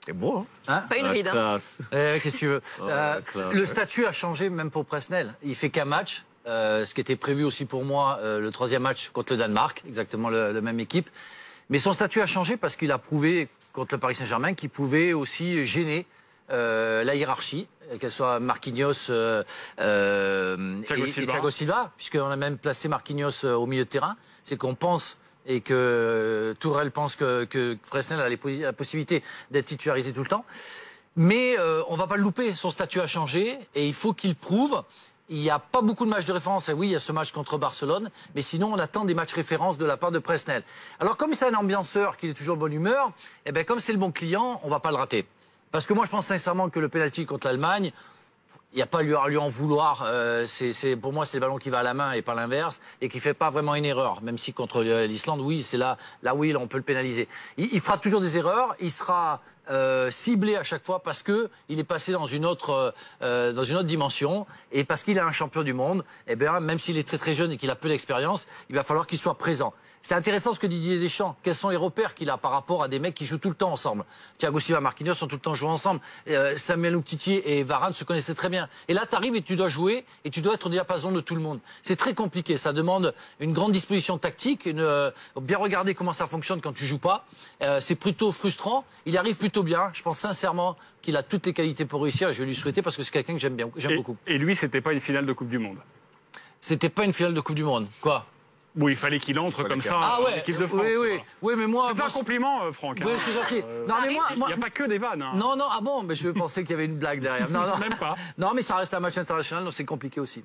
C'est beau, Hein? Pas une ride. Hein. Qu'est-ce que tu veux? Classe. Le statut a changé même pour Presnel. Il fait qu'un match, ce qui était prévu aussi pour moi, le 3e match contre le Danemark, exactement la même équipe. Mais son statut a changé parce qu'il a prouvé contre le Paris Saint-Germain qu'il pouvait aussi gêner la hiérarchie, qu'elle soit Marquinhos et Thiago Silva, puisqu'on a même placé Marquinhos au milieu de terrain. C'est qu'on pense et que Tourelle pense que Presnel a la possibilité d'être titularisé tout le temps. Mais on va pas le louper, son statut a changé et il faut qu'il prouve. Il n'y a pas beaucoup de matchs de référence. Et oui, il y a ce match contre Barcelone, mais sinon on attend des matchs références de la part de Presnel. Alors comme c'est un ambianceur, qu'il est toujours de bonne humeur, et ben comme c'est le bon client, on va pas le rater. Parce que moi je pense sincèrement que le penalty contre l'Allemagne, il n'y a pas à lui en vouloir. Pour moi, c'est le ballon qui va à la main et pas l'inverse, et qui fait pas vraiment une erreur. Même si contre l'Islande, oui, c'est là où on peut le pénaliser. Il fera toujours des erreurs. Il sera ciblé à chaque fois parce que il est passé dans une autre dimension, et parce qu'il est un champion du monde. Et bien, même s'il est très très jeune et qu'il a peu d'expérience, il va falloir qu'il soit présent. C'est intéressant ce que dit Didier Deschamps. Quels sont les repères qu'il a par rapport à des mecs qui jouent tout le temps ensemble? Thiago Silva, Marquinhos sont tout le temps joués ensemble. Samuel Umtiti et Varane se connaissaient très bien. Et là, tu arrives et tu dois jouer et tu dois être au diapason de tout le monde. C'est très compliqué. Ça demande une grande disposition tactique, bien regarder comment ça fonctionne quand tu joues pas. C'est plutôt frustrant. Il arrive plutôt bien. Je pense sincèrement qu'il a toutes les qualités pour réussir et je vais lui souhaiter parce que c'est quelqu'un que j'aime beaucoup. Et lui, c'était pas une finale de Coupe du Monde. C'était pas une finale de Coupe du Monde. Quoi? Bon, il fallait qu'il entre comme ça en équipe de France. Oui, mais moi... C'est un compliment, Franck. Oui, c'est gentil. Non, mais il n'y a pas que des vannes. Hein. Non, ah bon, mais je pensais qu'il y avait une blague derrière. Non, Même pas. Non, mais ça reste un match international, donc c'est compliqué aussi.